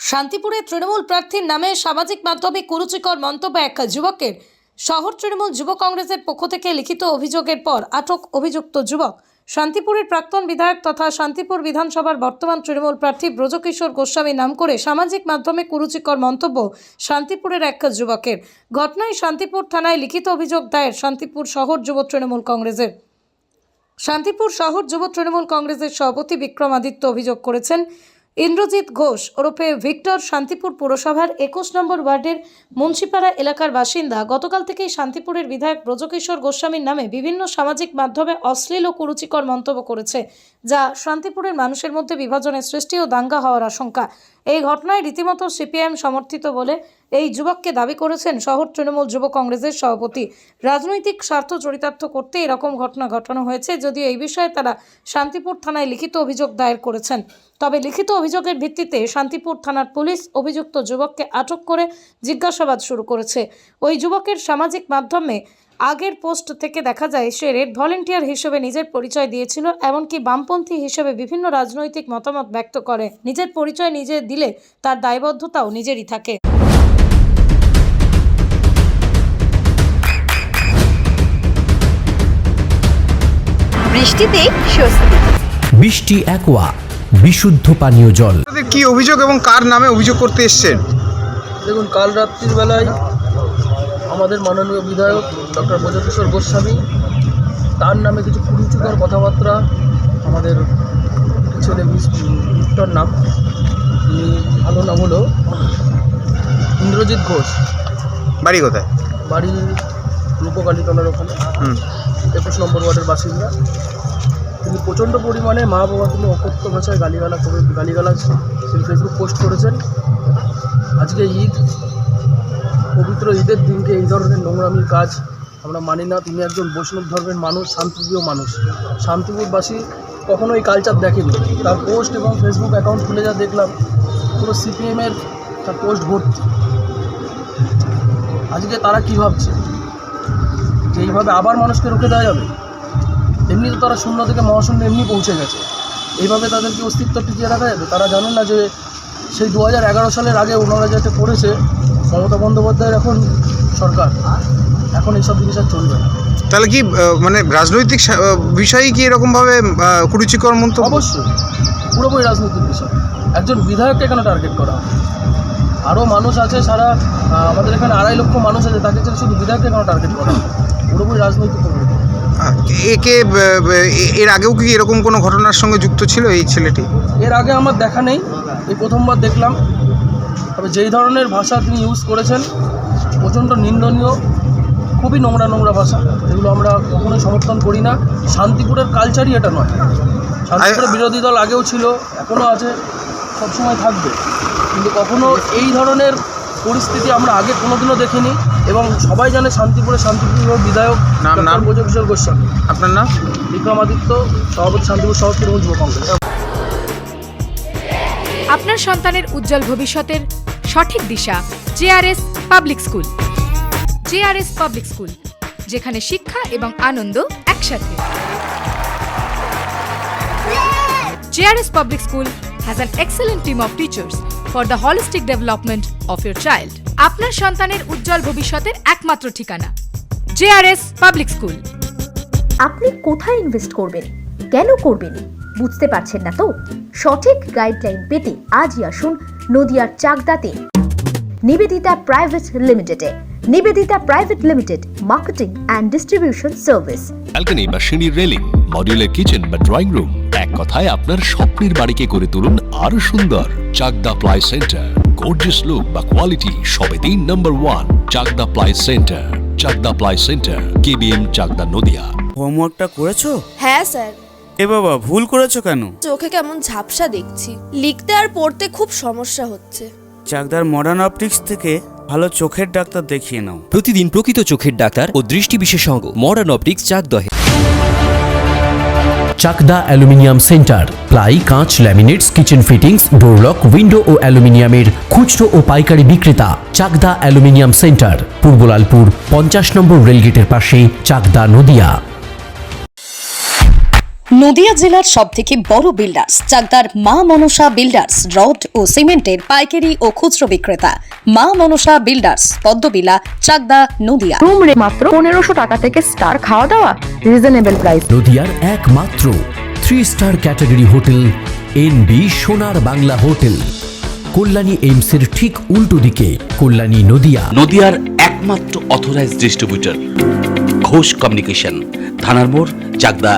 শান্তিপুরে তৃণমূল প্রার্থীর নামে সামাজিক মাধ্যমে কুরুচিকর মন্তব্য এক যুবকের। শহর তৃণমূল যুব কংগ্রেসের পক্ষ থেকে লিখিত অভিযোগের পর আটক অভিযুক্ত যুবক। শান্তিপুরের প্রাক্তন বিধায়ক তথা শান্তিপুর বিধানসভার বর্তমান তৃণমূল প্রার্থী ব্রজকিশোর গোস্বামী নাম করে সামাজিক মাধ্যমে কুরুচিকর মন্তব্য শান্তিপুরের এক যুবকের। ঘটনায় শান্তিপুর থানায় লিখিত অভিযোগ দায়ের শান্তিপুর শহর যুব তৃণমূল কংগ্রেসের। শান্তিপুর শহর যুব তৃণমূল কংগ্রেসের সভাপতি বিক্রমাদিত্য অভিযোগ করেছেন ইন্দ্রজিৎ ঘোষ ওরফে ভিক্টর শান্তিপুর পুরসভার 21 নম্বর ওয়ার্ডের মুন্সিপাড়া এলাকার বাসিন্দা গতকাল থেকেই শান্তিপুরের বিধায়ক ব্রজকিশোর গোস্বামীর নামে বিভিন্ন সামাজিক মাধ্যমে অশ্লীল ও কুরুচিকর মন্তব্য করেছে, যা শান্তিপুরের মানুষের মধ্যে বিভাজনের সৃষ্টি ও দাঙ্গা হওয়ার আশঙ্কা। এই ঘটনায় রীতিমতো সিপিআইএম সমর্থিত বলে এই যুবককে দাবি করেছেন শহর তৃণমূল যুব কংগ্রেসের সভাপতি। রাজনৈতিক স্বার্থ চরিতার্থ করতে এরকম ঘটনা ঘটানো হয়েছে, যদিও এই বিষয়ে তারা শান্তিপুর থানায় লিখিত অভিযোগ দায়ের করেছেন। তবে লিখিত অভিযোগের ভিত্তিতে শান্তিপুর থানার পুলিশ অভিযুক্ত যুবককে আটক করে জিজ্ঞাসাবাদ শুরু করেছে। ওই যুবকের সামাজিক মাধ্যমে আগের পোস্ট থেকে দেখা যায় সে রেড ভলেন্টিয়ার হিসেবে নিজের পরিচয় দিয়েছিল, এমনকি বামপন্থী হিসেবে বিভিন্ন রাজনৈতিক মতামত ব্যক্ত করে। নিজের পরিচয় নিজে দিলে তার দায়বদ্ধতাও নিজেরই থাকে। বৃষ্টিতে স্বস্তি। বৃষ্টি অ্যাকোয়া বিশুদ্ধ পানীয় জল। কি অভিযোগ এবং কার নামে অভিযোগ করতে এসেছেন? দেখুন, কাল রাত্রির বেলায় আমাদের মাননীয় বিধায়ক ডক্টর ব্রজকিশোর গোস্বামী, তার নামে কিছু কুরুচিকর কথাবার্তা আমাদের ছেলে ভিক্টর নাম, ভালো নাম হলো ইন্দ্রজিৎ ঘোষ। বাড়ি কোথায়? বাড়ি রূপকালীতলার ওখানে 21 নম্বর ওয়ার্ডের বাসিন্দা। তিনি প্রচণ্ড পরিমাণে মা বাবা তিনি অকথ্য ভাষায় গালিগালাজ তিনি ফেসবুক পোস্ট করেছেন। আজকে ঈদ, পবিত্র ঈদের দিনকে এই ধরনের নোংরামির কাজ আমরা মানি না। তিনি একজন বৈষ্ণব ধর্মের মানুষ, শান্তিপ্রিয় মানুষ। শান্তিপুরবাসী কখনো এই কালচার দেখেনি। তার পোস্ট এবং ফেসবুক অ্যাকাউন্ট খুলে যা দেখলাম, পুরো সিপিএমের তার পোস্ট ভর্তি। আজকে তারা কী ভাবছে যে এইভাবে আবার মানুষকে রুখে দেওয়া যাবে? এমনি তো তারা শূন্য থেকে মহাশূন্য এমনি পৌঁছে গেছে, এইভাবে তাদেরকে অস্তিত্ব টিকিয়ে রাখা যাবে? তারা জানেন না যে সেই 2011 সালের আগে ওনারা যেটা করেছে মমতা বন্দ্যোপাধ্যায়ের এখন সরকার, এখন এইসব জিনিস আর চলবে না। তাহলে কি মানে রাজনৈতিক বিষয়ে কি এরকমভাবে কুরুচিকর মন্তব্য? অবশ্যই, পুরোপুরি রাজনৈতিক বিষয়। একজন বিধায়ককে কেন টার্গেট করা? আরও মানুষ আছে, সারা আমাদের এখানে 2.5 লক্ষ মানুষ আছে, তাকে শুধু বিধায়ককে কেন টার্গেট করা? পুরোপুরি রাজনৈতিক। একে এর আগেও কি এরকম কোনো ঘটনার সঙ্গে যুক্ত ছিল এই ছেলেটি? এর আগে আমার দেখা নেই, এই প্রথমবার দেখলাম। তবে যেই ধরনের ভাষা তিনি ইউজ করেছেন প্রচণ্ড নিন্দনীয়, খুবই নোংরা ভাষা, এগুলো আমরা কখনোই সমর্থন করি না। শান্তিপুরের কালচারই এটা নয়। শান্তিপুরের বিরোধী দল আগেও ছিল, এখনও আছে, সবসময় থাকবে, কিন্তু কখনো এই ধরনের পরিস্থিতি আমরা আগে কোনোদিনও দেখিনি। এবং সবাই জানে শান্তিপুর বিধায়ক নাম ব্রজকিশোর গোস্বামী। আপনার নাম? বিক্রমাদিত্য, সভাপতি, শান্তিপুর শহর তৃণমূল যুব কংগ্রেস। আপনার সন্তানের উজ্জ্বল ভবিষ্যতের সঠিক দিশা JRS public school. JRS public school, যেখানে শিক্ষা এবং আনন্দ একসাথে। JRS public school has an excellent team of teachers for the holistic development of your child. আপনার সন্তানের উজ্জ্বল ভবিষ্যতের একমাত্র ঠিকানা জেআরএস পাবলিক স্কুল। আপনি কোথায় ইনভেস্ট করবেন, কেন করবেন বুঝতে পারছেন না তো? সঠিক গাইডলাইন পেতে আজই আসুন নদিয়ার চাকদাতে নিবেদিতা প্রাইভেট লিমিটেডে। Nivedita private limited, marketing and distribution service. Balcony বা সিঁড়ির রেলিং, মডিউলার কিচেন বা ড্রয়িং রুম, এক কথায় আপনার স্বপ্নের বাড়িকে করে তুলুন আরো সুন্দর। Chakdah ply centre, gorgeous look বা কোয়ালিটি সবে 3 number 1 Chakdah ply centre. Chakdah ply centre, KBM, Chakdah, Nadia. হোমওয়ার্কটা করেছো? হ্যাঁ স্যার। এ বাবা, ভুল করেছো কেন? চোখে কেমন ঝাপসা দেখছি, লিখতে আর পড়তে খুব সমস্যা হচ্ছে। চাকদার মডার্ন অপটিক্স থেকে ভালো চোখের ডাক্তার দেখিয়ে নাও। প্রতিদিন প্রকৃত চোখের ডাক্তার ও দৃষ্টি বিশেষজ্ঞ মডার্ন অপটিক্স চাকদহে। চাকদা অ্যালুমিনিয়াম সেন্টার, প্লাই, কাঁচ, laminates, kitchen fittings, door lock, window ও অ্যালুমিনিয়ামের খুচরো ও পাইকারি বিক্রেতা। Chakdah aluminium centre, Purbalalpur 50 number রেলগেটের পাশে, চাকদা, নদিয়া। নদিয়া জেলার সবথেকে বড় বিল্ডার্স চাকদার মা মনসা বিল্ডার্স রড ও সিমেন্টের পাইকারি ও খুচরো বিক্রেতা মা মনসা বিল্ডার্স পদ্মবিলা চাকদা নদিয়া। রুম রে মাত্র 1500 টাকা থেকে স্টার, খাওয়া দাওয়া রিজনেবল প্রাইস। নদিয়ার একমাত্র 3 স্টার ক্যাটাগরি হোটেল এনবি সোনার বাংলা হোটেল, কল্যাণী এইমসের ঠিক উল্টো দিকে, কল্যাণী নদিয়া। নদিয়ার একমাত্র অথরাইজড ডিস্ট্রিবিউটর ঘোষ কমিউনিকেশন, থানার মোড়, চাকদা